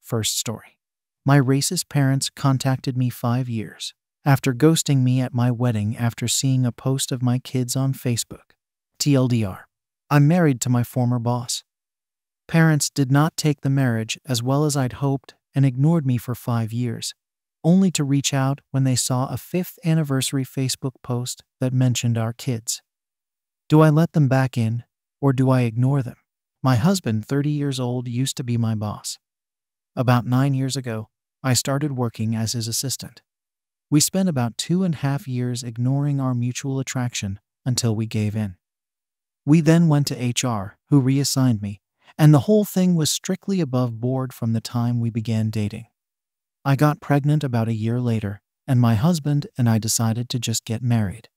First story. My racist parents contacted me 5 years after ghosting me at my wedding after seeing a post of my kids on Facebook. TLDR. I'm married to my former boss. Parents did not take the marriage as well as I'd hoped and ignored me for 5 years, only to reach out when they saw a 5th anniversary Facebook post that mentioned our kids. Do I let them back in, or do I ignore them? My husband, 30 years old, used to be my boss. About 9 years ago, I started working as his assistant. We spent about 2.5 years ignoring our mutual attraction until we gave in. We then went to HR, who reassigned me, and the whole thing was strictly above board from the time we began dating. I got pregnant about a year later, and my husband and I decided to just get married.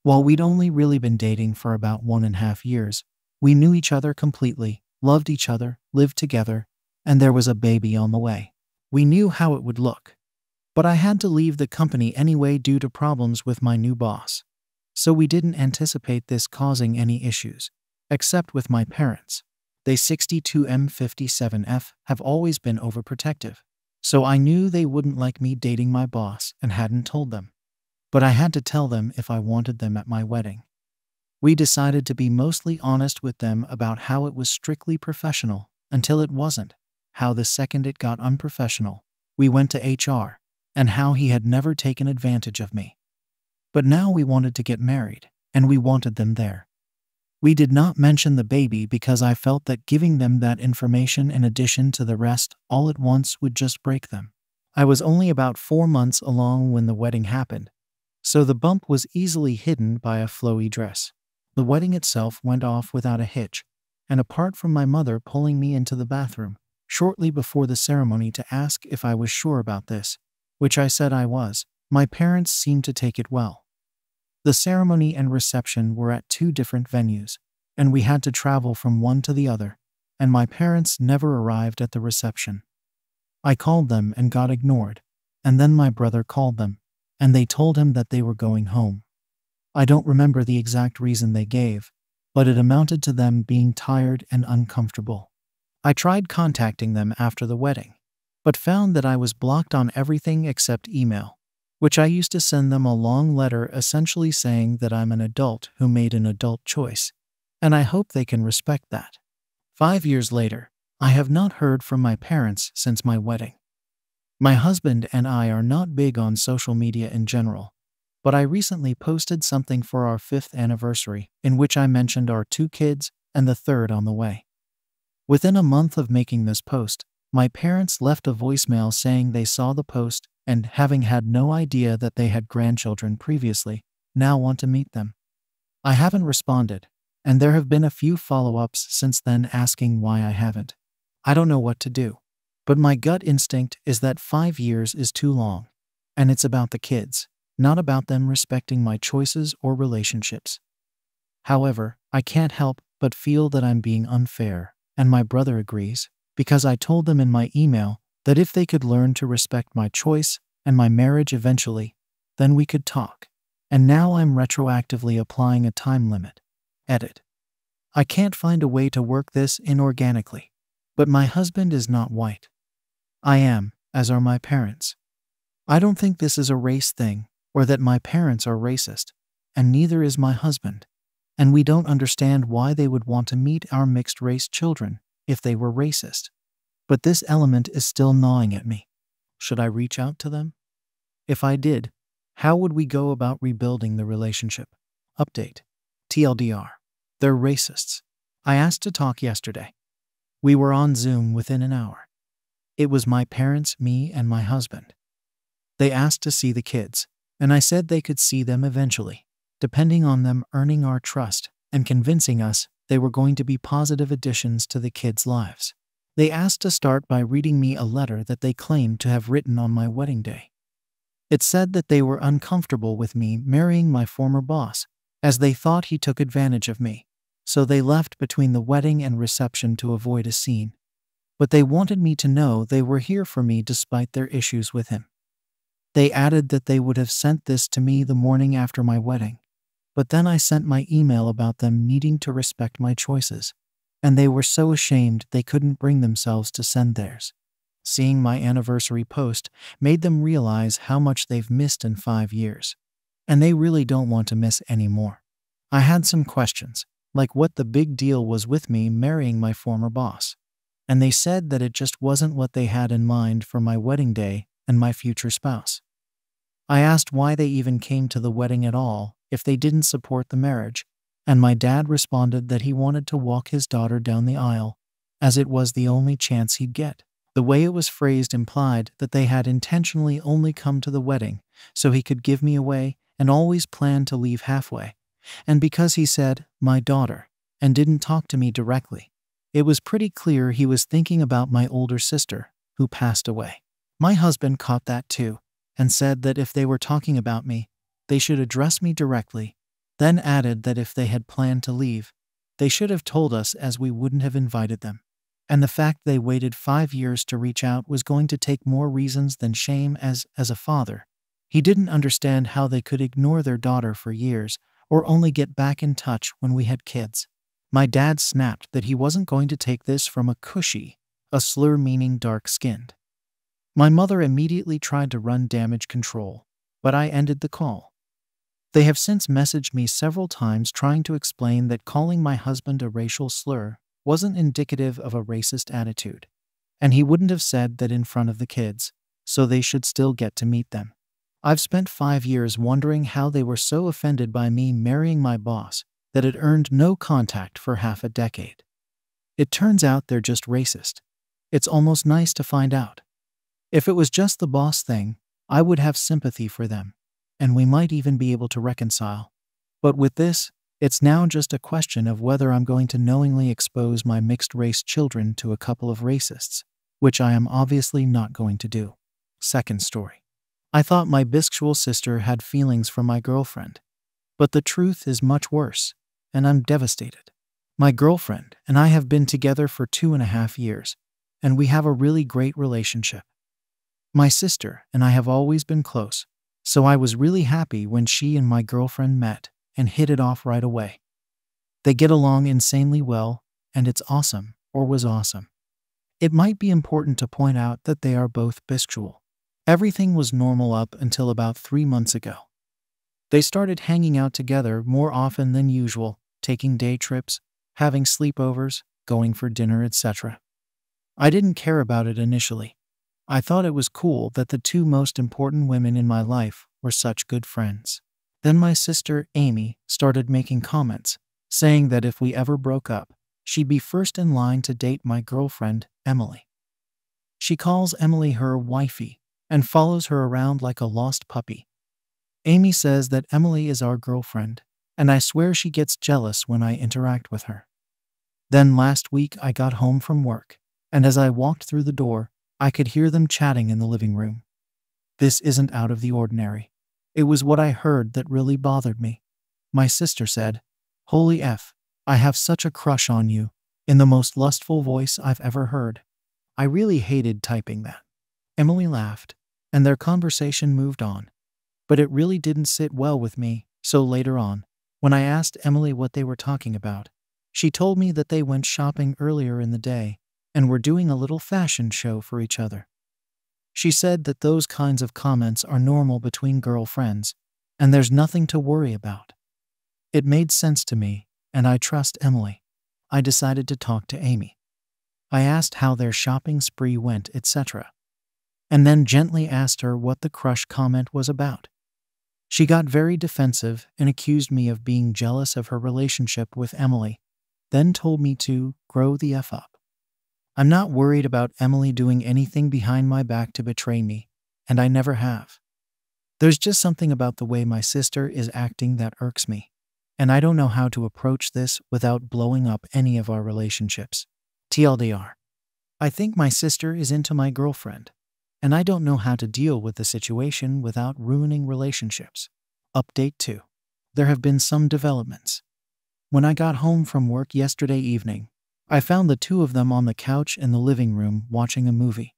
While we'd only really been dating for about 1.5 years, we knew each other completely, loved each other, lived together, and there was a baby on the way. We knew how it would look. But I had to leave the company anyway due to problems with my new boss. So we didn't anticipate this causing any issues, except with my parents. They 62M57F have always been overprotective. So I knew they wouldn't like me dating my boss and hadn't told them. But I had to tell them if I wanted them at my wedding. We decided to be mostly honest with them about how it was strictly professional until it wasn't, how the second it got unprofessional, we went to HR, and how he had never taken advantage of me. But now we wanted to get married, and we wanted them there. We did not mention the baby because I felt that giving them that information in addition to the rest all at once would just break them. I was only about 4 months along when the wedding happened, so the bump was easily hidden by a flowy dress. The wedding itself went off without a hitch, and apart from my mother pulling me into the bathroom shortly before the ceremony to ask if I was sure about this, which I said I was, my parents seemed to take it well. The ceremony and reception were at 2 different venues, and we had to travel from one to the other, and my parents never arrived at the reception. I called them and got ignored, and then my brother called them, and they told him that they were going home. I don't remember the exact reason they gave, but it amounted to them being tired and uncomfortable. I tried contacting them after the wedding, but found that I was blocked on everything except email, which I used to send them a long letter essentially saying that I'm an adult who made an adult choice, and I hope they can respect that. 5 years later, I have not heard from my parents since my wedding. My husband and I are not big on social media in general, but I recently posted something for our 5th anniversary in which I mentioned our 2 kids and the 3rd on the way. Within a month of making this post, my parents left a voicemail saying they saw the post and, having had no idea that they had grandchildren previously, now want to meet them. I haven't responded, and there have been a few follow-ups since then asking why I haven't. I don't know what to do, but my gut instinct is that 5 years is too long, and it's about the kids, not about them respecting my choices or relationships. However, I can't help but feel that I'm being unfair, and my brother agrees, because I told them in my email that if they could learn to respect my choice and my marriage eventually, then we could talk. And now I'm retroactively applying a time limit. Edit. I can't find a way to work this in organically, but my husband is not white. I am, as are my parents. I don't think this is a race thing, or that my parents are racist, and neither is my husband, and we don't understand why they would want to meet our mixed-race children if they were racist. But this element is still gnawing at me. Should I reach out to them? If I did, how would we go about rebuilding the relationship? Update. TLDR. They're racists. I asked to talk yesterday. We were on Zoom within an hour. It was my parents, me, and my husband. They asked to see the kids, and I said they could see them eventually, depending on them earning our trust and convincing us they were going to be positive additions to the kids' lives. They asked to start by reading me a letter that they claimed to have written on my wedding day. It said that they were uncomfortable with me marrying my former boss, as they thought he took advantage of me, so they left between the wedding and reception to avoid a scene. But they wanted me to know they were here for me despite their issues with him. They added that they would have sent this to me the morning after my wedding, but then I sent my email about them needing to respect my choices, and they were so ashamed they couldn't bring themselves to send theirs. Seeing my anniversary post made them realize how much they've missed in 5 years. And they really don't want to miss any more. I had some questions, like what the big deal was with me marrying my former boss. And they said that it just wasn't what they had in mind for my wedding day and my future spouse. I asked why they even came to the wedding at all if they didn't support the marriage, and my dad responded that he wanted to walk his daughter down the aisle, as it was the only chance he'd get. The way it was phrased implied that they had intentionally only come to the wedding so he could give me away and always planned to leave halfway. And because he said, "my daughter," and didn't talk to me directly, it was pretty clear he was thinking about my older sister, who passed away. My husband caught that too, and said that if they were talking about me, they should address me directly, then added that if they had planned to leave, they should have told us as we wouldn't have invited them. And the fact they waited 5 years to reach out was going to take more reasons than shame as a father. He didn't understand how they could ignore their daughter for years or only get back in touch when we had kids. My dad snapped that he wasn't going to take this from a cushy, a slur meaning dark-skinned. My mother immediately tried to run damage control, but I ended the call. They have since messaged me several times trying to explain that calling my husband a racial slur wasn't indicative of a racist attitude, and he wouldn't have said that in front of the kids, so they should still get to meet them. I've spent 5 years wondering how they were so offended by me marrying my boss that it earned no contact for half a decade. It turns out they're just racist. It's almost nice to find out. If it was just the boss thing, I would have sympathy for them, and we might even be able to reconcile. But with this, it's now just a question of whether I'm going to knowingly expose my mixed-race children to a couple of racists, which I am obviously not going to do. Second story. I thought my bisexual sister had feelings for my girlfriend, but the truth is much worse, and I'm devastated. My girlfriend and I have been together for 2.5 years, and we have a really great relationship. My sister and I have always been close, so I was really happy when she and my girlfriend met and hit it off right away. They get along insanely well, and it's awesome, or was awesome. It might be important to point out that they are both bisexual. Everything was normal up until about 3 months ago. They started hanging out together more often than usual, taking day trips, having sleepovers, going for dinner, etc. I didn't care about it initially. I thought it was cool that the two most important women in my life were such good friends. Then my sister, Amy, started making comments, saying that if we ever broke up, she'd be first in line to date my girlfriend, Emily. She calls Emily her wifey and follows her around like a lost puppy. Amy says that Emily is our girlfriend, and I swear she gets jealous when I interact with her. Then last week I got home from work, and as I walked through the door, I could hear them chatting in the living room. This isn't out of the ordinary. It was what I heard that really bothered me. My sister said, "Holy F, I have such a crush on you," in the most lustful voice I've ever heard. I really hated typing that. Emily laughed, and their conversation moved on. But it really didn't sit well with me, so later on, when I asked Emily what they were talking about, she told me that they went shopping earlier in the day and were doing a little fashion show for each other. She said that those kinds of comments are normal between girlfriends, and there's nothing to worry about. It made sense to me, and I trust Emily. I decided to talk to Amy. I asked how their shopping spree went, etc., and then gently asked her what the crush comment was about. She got very defensive and accused me of being jealous of her relationship with Emily, then told me to grow the F up. I'm not worried about Emily doing anything behind my back to betray me, and I never have. There's just something about the way my sister is acting that irks me, and I don't know how to approach this without blowing up any of our relationships. TLDR. I think my sister is into my girlfriend, and I don't know how to deal with the situation without ruining relationships. Update 2. There have been some developments. When I got home from work yesterday evening, I found the two of them on the couch in the living room watching a movie.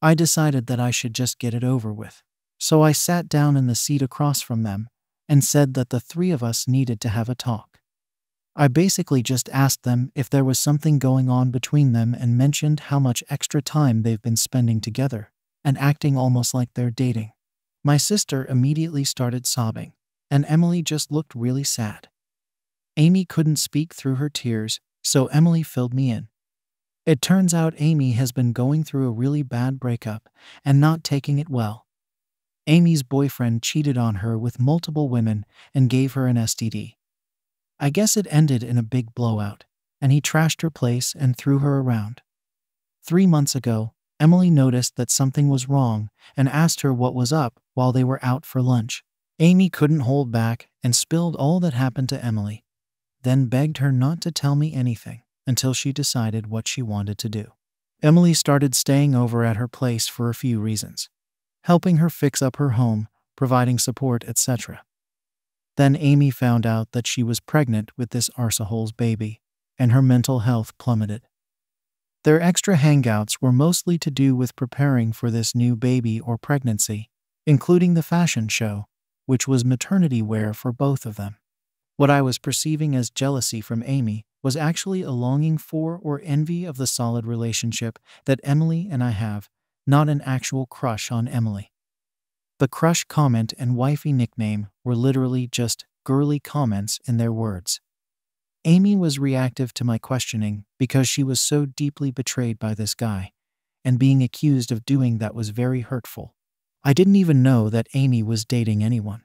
I decided that I should just get it over with, so I sat down in the seat across from them and said that the three of us needed to have a talk. I basically just asked them if there was something going on between them and mentioned how much extra time they've been spending together and acting almost like they're dating. My sister immediately started sobbing, and Emily just looked really sad. Amy couldn't speak through her tears, so Emily filled me in. It turns out Amy has been going through a really bad breakup and not taking it well. Amy's boyfriend cheated on her with multiple women and gave her an STD. I guess it ended in a big blowout, and he trashed her place and threw her around. 3 months ago, Emily noticed that something was wrong and asked her what was up while they were out for lunch. Amy couldn't hold back and spilled all that happened to Emily, then begged her not to tell me anything until she decided what she wanted to do. Emily started staying over at her place for a few reasons, helping her fix up her home, providing support, etc. Then Amy found out that she was pregnant with this arsehole's baby, and her mental health plummeted. Their extra hangouts were mostly to do with preparing for this new baby or pregnancy, including the fashion show, which was maternity wear for both of them. What I was perceiving as jealousy from Amy was actually a longing for or envy of the solid relationship that Emily and I have, not an actual crush on Emily. The crush comment and wifey nickname were literally just girly comments in their words. Amy was reactive to my questioning because she was so deeply betrayed by this guy, and being accused of doing that was very hurtful. I didn't even know that Amy was dating anyone.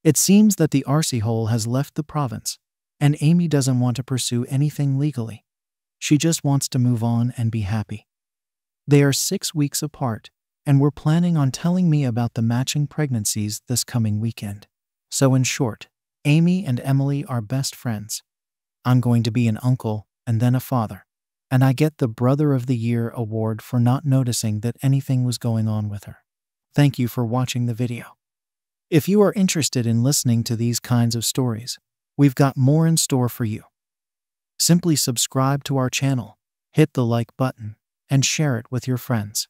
It seems that the arsehole has left the province, and Amy doesn't want to pursue anything legally. She just wants to move on and be happy. They are 6 weeks apart, and we're planning on telling me about the matching pregnancies this coming weekend. So in short, Amy and Emily are best friends. I'm going to be an uncle and then a father, and I get the Brother of the Year award for not noticing that anything was going on with her. Thank you for watching the video. If you are interested in listening to these kinds of stories, we've got more in store for you. Simply subscribe to our channel, hit the like button, and share it with your friends.